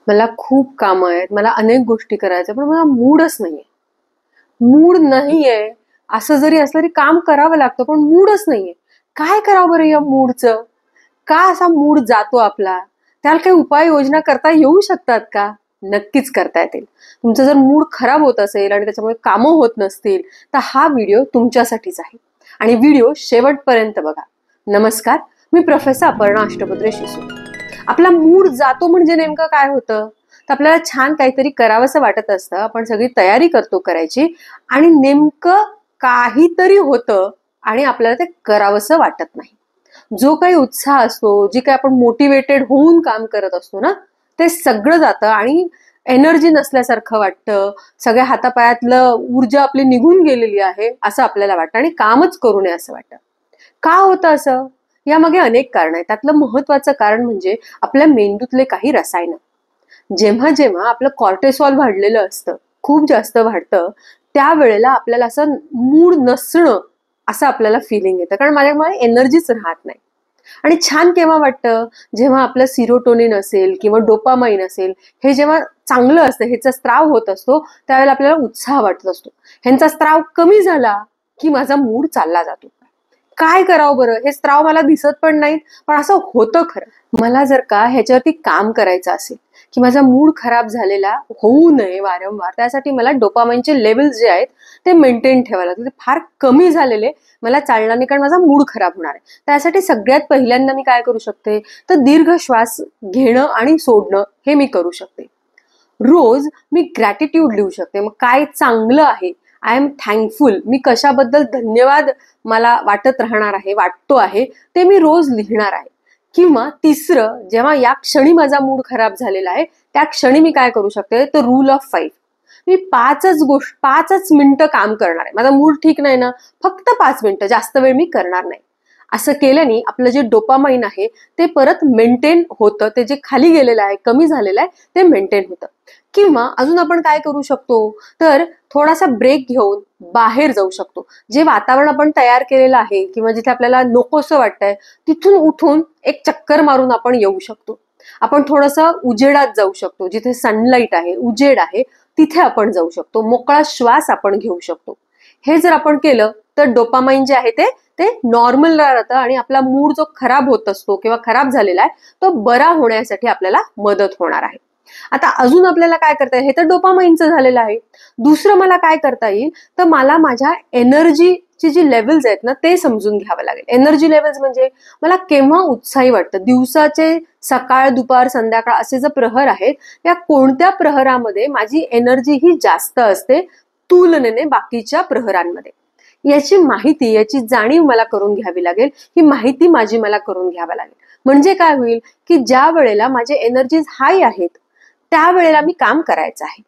मला खूप कामं आहेत, मला अनेक गोष्टी करायच्या, पण मला मूडच नाहीये. मूड नाहीये असं जरी असलं तरी काम करावं लागतं, पण मूडच नाहीये. काय करावं बरं या मूडचं? का असा मूड जातो आपला? त्याला काही उपाययोजना करता येऊ शकतात का? नक्कीच करता येतील. तुमचा जर मूड खराब होत असेल आणि त्याच्यामुळे कामं होत नसतील, तर हा व्हिडिओ तुमच्यासाठीच आहे. आणि व्हिडिओ शेवटपर्यंत बघा. नमस्कार, मी प्रोफेसर अपर्णा अष्टपत्रे शिसू. आपला मूड जातो म्हणजे नेमकं काय होतं? तर आपल्याला छान काहीतरी करावंसं वाटत असतं. आपण सगळी तयारी करतो करायची आणि नेमकं काहीतरी होतं आणि आपल्याला ते करावंसं वाटत नाही. जो काही उत्साह असतो, जी काही आपण मोटिवेटेड होऊन काम करत असतो ना, ते सगळं जातं आणि एनर्जी नसल्यासारखं वाटतं. सगळ्या हातापायातलं ऊर्जा आपली निघून गेलेली आहे असं आपल्याला वाटतं आणि कामच करू नये असं वाटतं. का होतं असं? यामागे अनेक कारण आहेत. त्यातलं महत्वाचं कारण म्हणजे आपल्या मेंदूतले काही रसायन. जेव्हा जेव्हा आपलं कॉर्टिसॉल वाढलेलं असतं, खूप जास्त वाढतं, त्यावेळेला आपल्याला असं मूड नसणं असं आपल्याला फिलिंग येतं, कारण माझ्यामुळे एनर्जीच राहत नाही. आणि छान केव्हा वाटतं? जेव्हा आपलं सिरोटोनिन असेल किंवा डोपामाइन असेल, हे जेव्हा चांगलं असतं, ह्याचा स्त्राव होत असतो, त्यावेळेला आपल्याला उत्साह वाटत असतो. ह्यांचा स्त्राव कमी झाला की माझा मूड चालला जातो. काय करावं बरं? हे स्त्राव मला दिसत पण नाहीत, पण असं होतं खरं. मला जर का ह्याच्यावरती काम करायचं असेल की माझा मूड खराब झालेला होऊ नये वारंवार, त्यासाठी मला डोपामाइनचे लेवल्स जे आहेत ते मेंटेन ठेवायला लागतात. ते फार कमी झालेले मला चालणार नाही, कारण माझा मूड खराब होणार आहे. त्यासाठी सगळ्यात पहिल्यांदा मी काय करू शकते, तर दीर्घ श्वास घेणं आणि सोडणं हे मी करू शकते. रोज मी ग्रॅटिट्यूड लिहू शकते. मग काय चांगलं आहे, आय एम थँकफुल, मी कशाबद्दल धन्यवाद मला वाटत राहणार आहे, वाटतो आहे, ते मी रोज लिहिणार आहे. किंवा तिसरं, जेव्हा या क्षणी माझा मूड खराब झालेला आहे, त्या क्षणी मी काय करू शकते, तर रूल ऑफ 5. मी 5च मिनिटं काम करणार आहे. माझा मूड ठीक नाही ना, फक्त 5 मिनिटं, जास्त वेळ मी करणार नाही. असं केल्याने आपलं जे डोपामाइन आहे ते परत मेंटेन होतं. ते जे खाली गेलेलं आहे, कमी झालेलं आहे, ते मेंटेन होतं. किंवा अजून आपण काय करू शकतो, तर थोडासा ब्रेक घेऊन बाहेर जाऊ शकतो. जे वातावरण आपण तयार केलेलं आहे किंवा जिथे आपल्याला नकोसं वाटतंय, तिथून उठून एक चक्कर मारून आपण येऊ शकतो. आपण थोडंसं उजेडात जाऊ शकतो, जिथे सनलाईट आहे, उजेड आहे, तिथे आपण जाऊ शकतो. मोकळा श्वास आपण घेऊ शकतो. हे जर आपण केलं तर डोपामाइन जे आहे ते नॉर्मल राहतं आणि आपला मूड जो खराब होत असतो किंवा खराब झालेला आहे तो बरा होण्यासाठी आपल्याला मदत होणार आहे. आता अजून आपल्याला काय करता येईल, हे तर डोपामाइनचं झालेलं आहे. दुसरं मला काय करता येईल, तर मला माझ्या एनर्जीची जी लेवल्स आहेत ना ते समजून घ्यावं लागेल. एनर्जी लेवल्स म्हणजे मला केव्हा उत्साही वाटतं. दिवसाचे सकाळ, दुपार, संध्याकाळ असे जे प्रहर आहेत, या कोणत्या प्रहरामध्ये माझी एनर्जी ही जास्त असते तुलनेने बाकीच्या प्रहरांमध्ये. याची माहिती, याची जाणीव मला करून घ्यावी लागेल. ही माहिती माझी मला करून घ्यावी लागेल. म्हणजे काय होईल, की ज्या वेळेला माझे एनर्जीज हाय आहेत, त्यावेळेला मी काम करायचं आहे.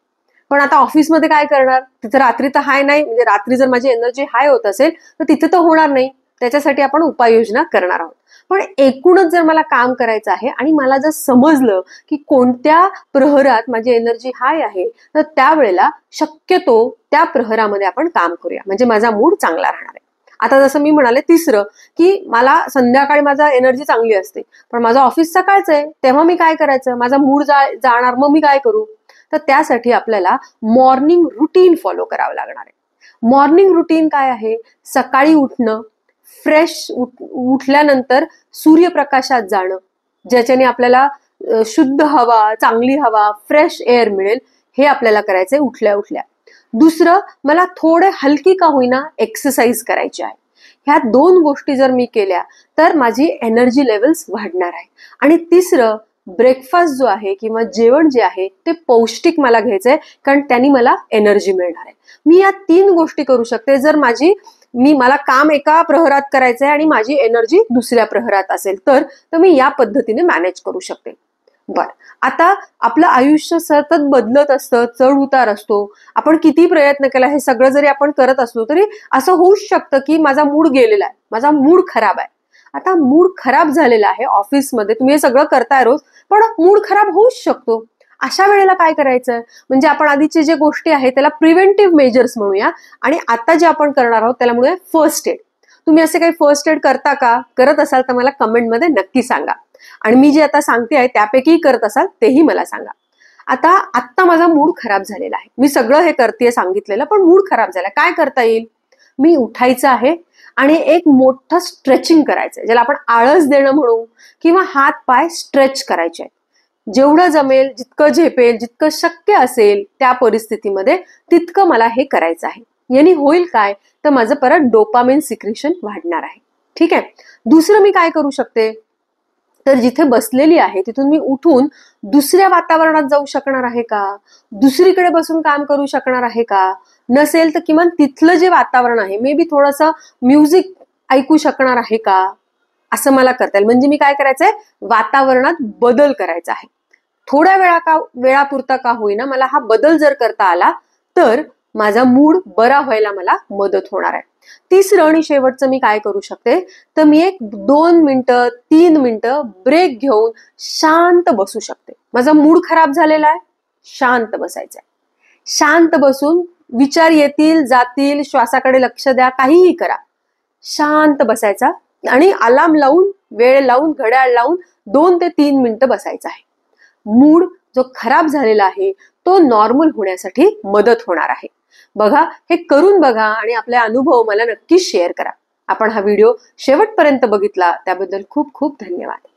पण आता ऑफिसमध्ये काय करणार, तिथे रात्री तर हाय नाही, म्हणजे रात्री जर माझी एनर्जी हाय होत असेल तर तिथे तर होणार नाही. त्याच्यासाठी आपण उपाययोजना करणार आहोत. पण एकूणच जर मला काम करायचं आहे आणि मला जर समजलं की कोणत्या प्रहरात माझी एनर्जी हाय आहे, तर त्यावेळेला शक्यतो त्या प्रहरामध्ये आपण काम करूया, म्हणजे माझा मूड चांगला राहणार आहे. आता जसं मी म्हणाले तिसरं, की मला संध्याकाळी माझा एनर्जी चांगली असते, पण माझं ऑफिस सकाळचं आहे, तेव्हा मी काय करायचं, माझा मूड जाणार, मग मी काय करू, तर त्यासाठी आपल्याला मॉर्निंग रुटीन फॉलो करावं लागणार आहे. मॉर्निंग रुटीन काय आहे, सकाळी उठणं, फ्रेश उठल्यानंतर सूर्यप्रकाशात जाणं, ज्याच्याने आपल्याला शुद्ध हवा, चांगली हवा, फ्रेश एअर मिळेल, हे आपल्याला करायचंय उठल्या उठल्या. दुसरं, मला थोडे हलकी का होईना एक्सरसाइज करायची आहे. ह्या 2 गोष्टी जर मी केल्या तर माझी एनर्जी लेवल्स वाढणार आहे. आणि तिसरं, ब्रेकफास्ट जो आहे किंवा जेवण जे आहे ते पौष्टिक मला घ्यायचंय, कारण त्यांनी मला एनर्जी मिळणार आहे. मी या 3 गोष्टी करू शकते जर मला काम एका प्रहरात करायचंय आणि माझी एनर्जी दुसऱ्या प्रहरात असेल, तर मी या पद्धतीने मॅनेज करू शकते. बर, आता आपलं आयुष्य सतत बदलत असतं, चढ उतार असतो. आपण किती प्रयत्न केला, हे सगळं जरी आपण करत असलो तरी असं होऊच शकतं की माझा मूड गेलेला आहे, माझा मूड खराब आहे. आता मूड खराब झालेला आहे ऑफिसमध्ये, तुम्ही हे सगळं करताय रोज, पण मूड खराब होऊच शकतो. अशा वेळेला काय करायचं, म्हणजे आपण आधीचे जे गोष्टी आहेत त्याला प्रिव्हेंटिव्ह मेजर्स म्हणूया, आणि आता जे आपण करणार आहोत त्याला म्हणूया फर्स्ट एड. तुम्ही असे काही फर्स्ट एड करता का? करत असाल तर मला कमेंटमध्ये नक्की सांगा. आणि मी जे आता सांगते आहे त्यापैकी करत असाल तेही मला सांगा. आत्ता माझा मूड खराब झालेला आहे, मी सगळं हे करते सांगितलेलं, पण मूड खराब झाला, काय करता येईल? मी उठायचं आहे आणि एक मोठं स्ट्रेचिंग करायचंय, ज्याला आपण आळस देणं म्हणू, किंवा हात पाय स्ट्रेच करायचे आहेत. जेवढं जमेल, जितकं झेपेल, जितकं शक्य असेल त्या परिस्थितीमध्ये तितकं मला हे करायचं आहे. याने होईल काय, तर माझं परत डोपामिन सिक्रेशन वाढणार आहे. ठीक आहे. दुसरं मी काय करू शकते, तर जिथे बसलेली आहे तिथून मी उठून दुसऱ्या वातावरणात जाऊ शकणार आहे का, दुसरीकडे बसून काम करू शकणार आहे का, नसेल तर किमान तिथलं जे वातावरण आहे, मे बी थोडंसं म्युझिक ऐकू शकणार आहे का, असं मला करता येईल. म्हणजे मी काय करायचंय, वातावरणात बदल करायचा आहे. थोड्या वेळापुरता का होईना मला हा बदल जर करता आला तर माझा मूड बरा व्हायला मला मदत होणार आहे. तिसरं आणि शेवटचं मी काय करू शकते, तर मी एक 2 मिनिटं 3 मिनिटं ब्रेक घेऊन शांत बसू शकते. माझा मूड खराब झालेला आहे, शांत बसायचंय. शांत बसून विचार येतील जातील, श्वासाकडे लक्ष द्या, काहीही करा, शांत बसायचा आणि अलार्म लावून, वेळ लावून, घड्याळ लावून 2 ते 3 मिनिटं बसायचं आहे. मूड जो खराब झालेला आहे तो नॉर्मल होण्यासाठी मदत होणार आहे. बघा, हे करून बघा आणि आपले अनुभव मला नक्की शेअर करा. आपण हा व्हिडिओ शेवटपर्यंत बघितला त्याबद्दल खूप खूप धन्यवाद.